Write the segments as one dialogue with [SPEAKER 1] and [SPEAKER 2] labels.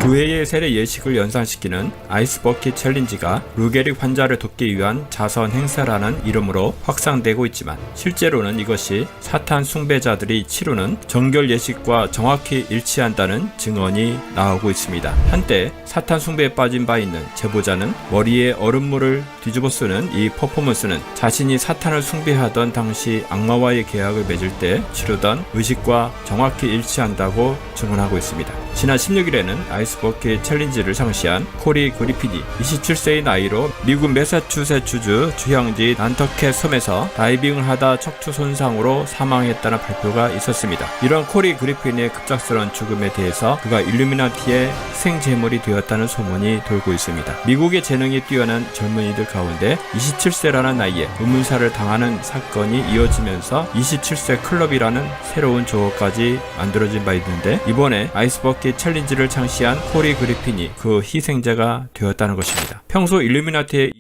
[SPEAKER 1] 두 해의 세례 예식을 연상시키는 아이스 버킷 챌린지가 루게릭 환자를 돕기 위한 자선 행사라는 이름으로 확산되고 있지만 실제로는 이것이 사탄 숭배자들이 치르는 정결 예식과 정확히 일치한다는 증언이 나오고 있습니다. 한때 사탄 숭배에 빠진 바 있는 제보자는 머리에 얼음물을 뒤집어 쓰는 이 퍼포먼스는 자신이 사탄을 숭배하던 당시 악마와의 계약을 맺을 때 치르던 의식과 정확히 일치한다고 증언하고 있습니다. 지난 16일에는 아이스 버킷 챌린지를 상시한 코리 그리핀이 27세의 나이로 미국 매사추세츠주 휴양지 난터켓 섬에서 다이빙을 하다 척추 손상으로 사망했다는 발표가 있었습니다. 이런 코리 그리핀의 급작스러운 죽음에 대해서 그가 일루미나티의 생제물이 되었다는 소문이 돌고 있습니다. 미국의 재능이 뛰어난 젊은이들 가운데 27세라는 나이에 의문사를 당하는 사건이 이어지면서 27세 클럽이라는 새로운 조어까지 만들어진 바 있는데 이번에 아이스 버킷 챌린지를 창시한 코리 그리핀이 그 희생자가 되었다는 것입니다. 평소 일루미나티의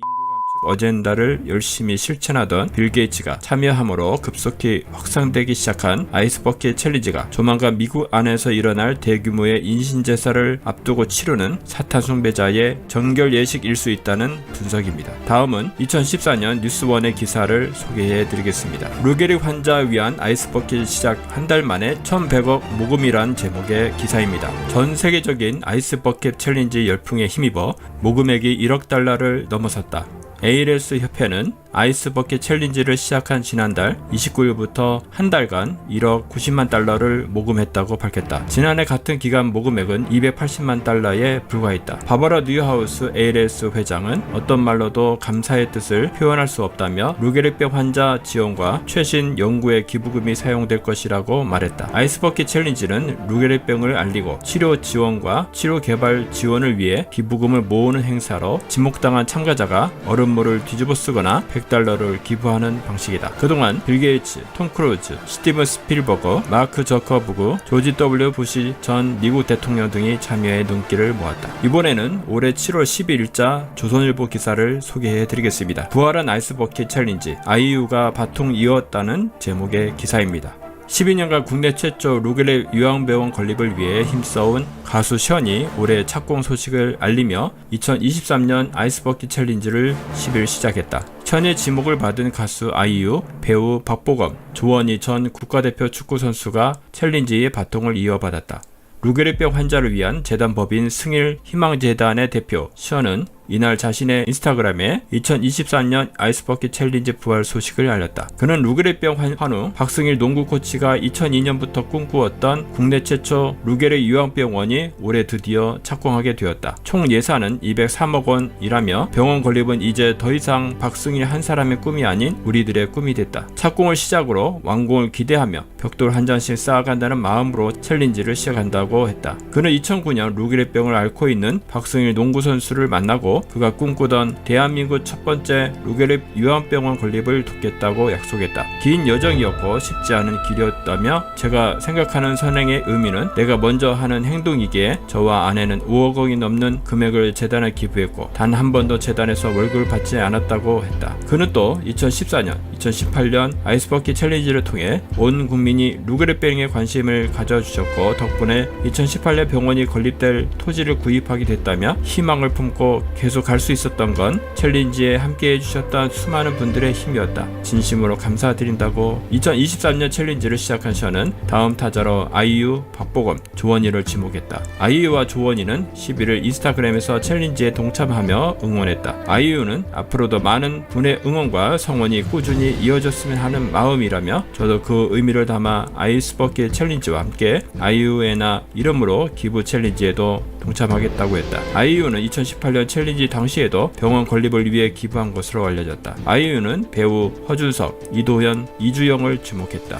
[SPEAKER 1] 어젠다를 열심히 실천하던 빌 게이츠가 참여함으로 급속히 확산되기 시작한 아이스 버킷 챌린지가 조만간 미국 안에서 일어날 대규모의 인신제사를 앞두고 치르는 사탄 숭배자의 정결 예식일 수 있다는 분석입니다. 다음은 2014년 뉴스원의 기사를 소개해 드리겠습니다. 루게릭 환자를 위한 아이스 버킷 시작 한 달 만에 1100억 모금이란 제목의 기사입니다. 전 세계적인 아이스 버킷 챌린지 열풍에 힘입어 모금액이 1억 달러를 넘어섰다. ALS 협회는 아이스 버킷 챌린지를 시작한 지난달 29일부터 한 달간 1억 90만 달러를 모금했다고 밝혔다. 지난해 같은 기간 모금액은 280만 달러에 불과했다. 바버라 뉴하우스 ALS 회장은 어떤 말로도 감사의 뜻을 표현할 수 없다며 루게릭병 환자 지원과 최신 연구에 기부금이 사용될 것이라고 말했다. 아이스 버킷 챌린지는 루게릭병을 알리고 치료 지원과 치료 개발 지원을 위해 기부금을 모으는 행사로 지목당한 참가자가 얼음물을 뒤집어 쓰거나 $100를 기부하는 방식이다. 그동안 빌 게이츠, 톰 크루즈, 스티븐 스필버거, 마크 저커버그, 조지 W 부시 전 미국 대통령 등이 참여해 눈길을 모았다. 이번에는 올해 7월 12일자 조선일보 기사를 소개해 드리겠습니다. 부활한 아이스 버킷 챌린지, 아이유가 바통 이었다는 제목의 기사입니다. 12년간 국내 최초 루게릭 요양병원 건립을 위해 힘써온 가수 션이 올해 착공 소식을 알리며 2023년 아이스버킷 챌린지를 10일 시작했다. 션의 지목을 받은 가수 아이유, 배우 박보검, 조원희 전 국가대표 축구선수가 챌린지의 바통을 이어받았다. 루게릭병 환자를 위한 재단법인 승일 희망재단의 대표 션은 이날 자신의 인스타그램에 2024년 아이스버킷 챌린지 부활 소식을 알렸다. 그는 루게릭병 환우 박승일 농구 코치가 2002년부터 꿈꾸었던 국내 최초 루게릭 요양병원이 올해 드디어 착공하게 되었다. 총 예산은 203억 원이라며 병원 건립은 이제 더 이상 박승일 한 사람의 꿈이 아닌 우리들의 꿈이 됐다. 착공을 시작으로 완공을 기대하며 벽돌 한 장씩 쌓아간다는 마음으로 챌린지를 시작한다고 했다. 그는 2009년 루게릭병을 앓고 있는 박승일 농구 선수를 만나고 그가 꿈꾸던 대한민국 첫 번째 루게릭 요양병원 건립을 돕겠다고 약속했다. 긴 여정이었고 쉽지 않은 길이었다며 제가 생각하는 선행의 의미는 내가 먼저 하는 행동이기에 저와 아내는 5억 원이 넘는 금액을 재단에 기부했고 단 한 번도 재단에서 월급을 받지 않았다고 했다. 그는 또 2014년, 2018년 아이스버킷 챌린지를 통해 온 국민이 루게릭병에 관심을 가져주셨고 덕분에 2018년 병원이 건립될 토지를 구입하게 됐다며 희망을 품고 계속 갈 수 있었던 건 챌린지에 함께 해주셨던 수많은 분들의 힘이었다. 진심으로 감사드린다고 2023년 챌린지를 시작한 션은 다음 타자로 아이유, 박보검, 조원희를 지목했다. 아이유와 조원희는 11일 인스타그램에서 챌린지에 동참하며 응원했다. 아이유는 앞으로도 많은 분의 응원과 성원이 꾸준히 이어졌으면 하는 마음이라며 저도 그 의미를 담아 아이스버킷 챌린지와 함께 아이유에나 이름으로 기부 챌린지에도 동참하겠다고 했다. 아이유는 2018년 챌린지 당시에도 병원 건립을 위해 기부한 것으로 알려졌다. 아이유는 배우 허준석, 이도현, 이주영을 주목했다.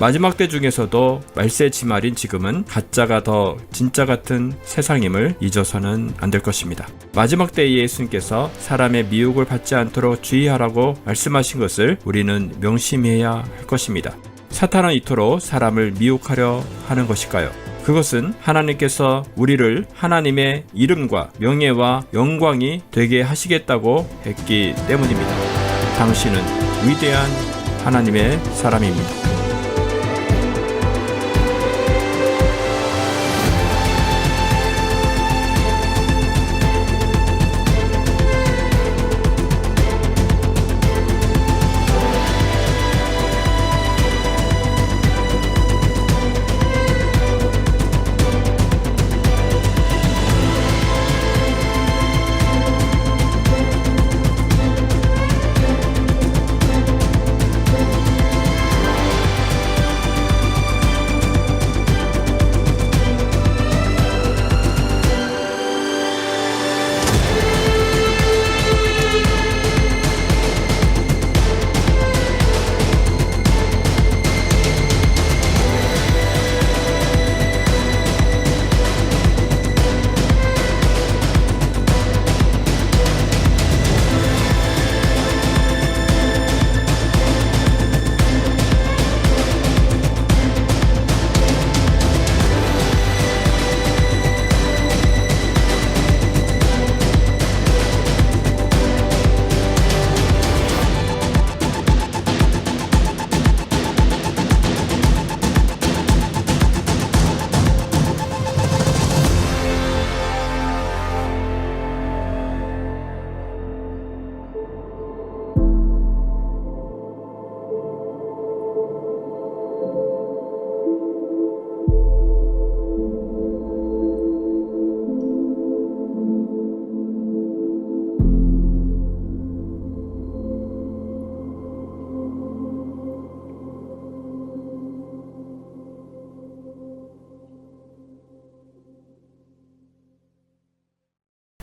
[SPEAKER 1] 마지막 때 중에서도 말세지말인 지금은 가짜가 더 진짜 같은 세상임을 잊어서는 안 될 것입니다. 마지막 때에 예수님께서 사람의 미혹을 받지 않도록 주의하라고 말씀하신 것을 우리는 명심해야 할 것입니다. 사탄은 이토록 사람을 미혹하려 하는 것일까요? 그것은 하나님께서 우리를 하나님의 이름과 명예와 영광이 되게 하시겠다고 했기 때문입니다. 당신은 위대한 하나님의 사람입니다.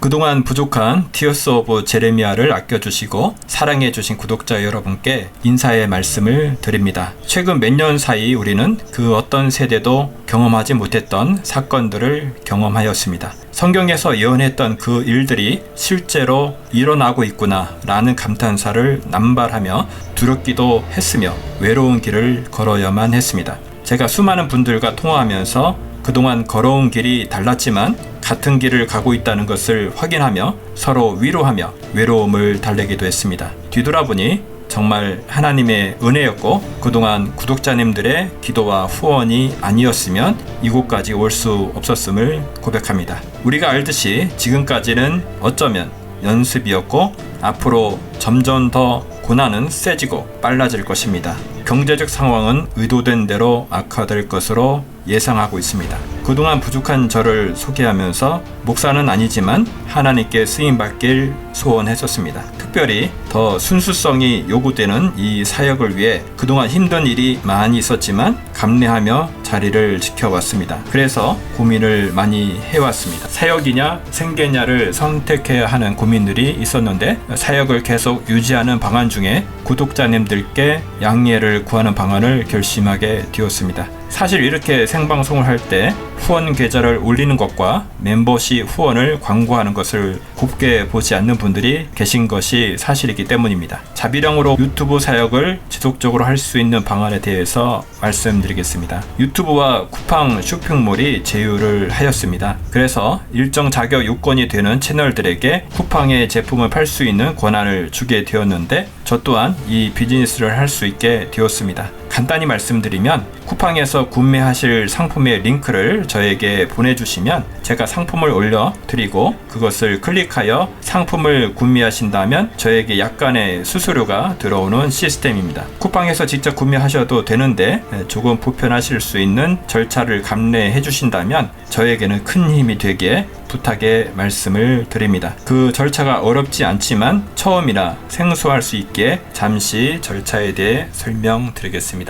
[SPEAKER 1] 그동안 부족한 티어스 오브 제레미야를 아껴주시고 사랑해주신 구독자 여러분께 인사의 말씀을 드립니다. 최근 몇 년 사이 우리는 그 어떤 세대도 경험하지 못했던 사건들을 경험하였습니다. 성경에서 예언했던 그 일들이 실제로 일어나고 있구나 라는 감탄사를 남발하며 두렵기도 했으며 외로운 길을 걸어야만 했습니다. 제가 수많은 분들과 통화하면서 그동안 걸어온 길이 달랐지만 같은 길을 가고 있다는 것을 확인하며 서로 위로하며 외로움을 달래기도 했습니다. 뒤돌아보니 정말 하나님의 은혜였고 그동안 구독자님들의 기도와 후원이 아니었으면 이곳까지 올 수 없었음을 고백합니다. 우리가 알듯이 지금까지는 어쩌면 연습이었고 앞으로 점점 더 고난은 세지고 빨라질 것입니다. 경제적 상황은 의도된 대로 악화될 것으로 예상하고 있습니다. 그동안 부족한 저를 소개하면서 목사는 아니지만 하나님께 쓰임받길 소원했었습니다. 특별히 더 순수성이 요구되는 이 사역을 위해 그동안 힘든 일이 많이 있었지만 감내하며 자리를 지켜왔습니다. 그래서 고민을 많이 해왔습니다. 사역이냐 생계냐를 선택해야 하는 고민들이 있었는데 사역을 계속 유지하는 방안 중에 구독자님들께 양해를 구하는 방안을 결심하게 되었습니다. 사실 이렇게 생방송을 할 때 후원 계좌를 올리는 것과 멤버십 후원을 광고하는 것을 곱게 보지 않는 분들이 계신 것이 사실이기 때문입니다. 자비령으로 유튜브 사역을 지속적으로 할 수 있는 방안에 대해서 말씀드리겠습니다. 유튜브와 쿠팡 쇼핑몰이 제휴를 하였습니다. 그래서 일정 자격 요건이 되는 채널들에게 쿠팡의 제품을 팔 수 있는 권한을 주게 되었는데 저 또한 이 비즈니스를 할 수 있게 되었습니다. 간단히 말씀드리면 쿠팡에서 구매하실 상품의 링크를 저에게 보내주시면 제가 상품을 올려드리고 그것을 클릭하여 상품을 구매하신다면 저에게 약간의 수수료가 들어오는 시스템입니다. 쿠팡에서 직접 구매하셔도 되는데 조금 불편하실 수 있는 절차를 감내해 주신다면 저에게는 큰 힘이 되기에 부탁의 말씀을 드립니다. 그 절차가 어렵지 않지만 처음이라 생소할 수 있기에 잠시 절차에 대해 설명드리겠습니다.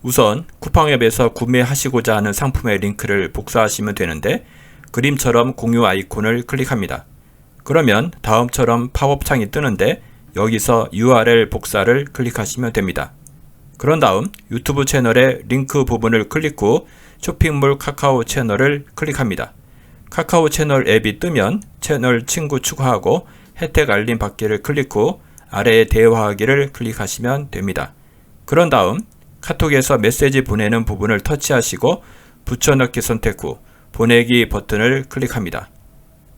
[SPEAKER 1] 우선 쿠팡앱에서 구매하시고자 하는 상품의 링크를 복사하시면 되는데 그림처럼 공유 아이콘을 클릭합니다. 그러면 다음처럼 팝업 창이 뜨는데 여기서 URL 복사를 클릭하시면 됩니다. 그런 다음 유튜브 채널의 링크 부분을 클릭 후 쇼핑몰 카카오 채널을 클릭합니다. 카카오 채널 앱이 뜨면 채널 친구 추가하고 혜택 알림 받기를 클릭 후 아래에 대화하기를 클릭하시면 됩니다. 그런 다음 카톡에서 메시지 보내는 부분을 터치하시고 붙여넣기 선택 후 보내기 버튼을 클릭합니다.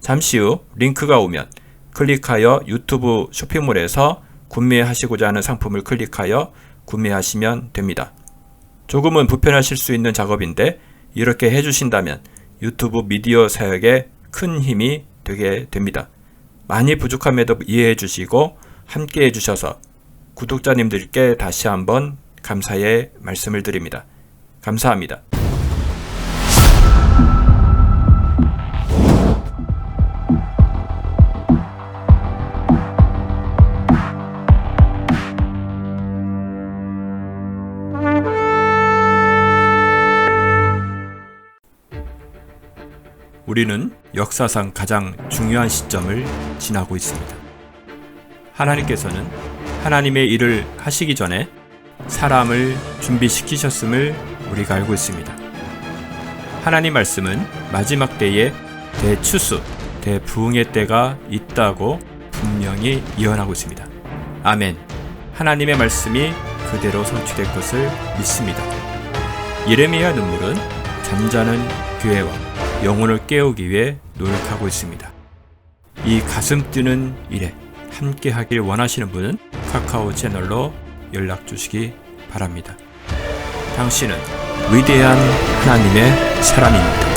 [SPEAKER 1] 잠시 후 링크가 오면 클릭하여 유튜브 쇼핑몰에서 구매하시고자 하는 상품을 클릭하여 구매하시면 됩니다. 조금은 불편하실 수 있는 작업인데 이렇게 해주신다면 유튜브 미디어 사역에 큰 힘이 되게 됩니다. 많이 부족함에도 이해해 주시고 함께 해주셔서 구독자님들께 다시 한번 감사의 말씀을 드립니다. 감사합니다. 우리는 역사상 가장 중요한 시점을 지나고 있습니다. 하나님께서는 하나님의 일을 하시기 전에 사람을 준비시키셨음을 우리가 알고 있습니다. 하나님 말씀은 마지막 때에 대추수, 대부흥의 때가 있다고 분명히 예언하고 있습니다. 아멘. 하나님의 말씀이 그대로 성취될 것을 믿습니다. 예레미야 눈물은 잠자는 교회와 영혼을 깨우기 위해 노력하고 있습니다. 이 가슴 뛰는 일에 함께 하길 원하시는 분은 카카오 채널로 연락 주시기 바랍니다. 당신은 위대한 하나님의 사람입니다.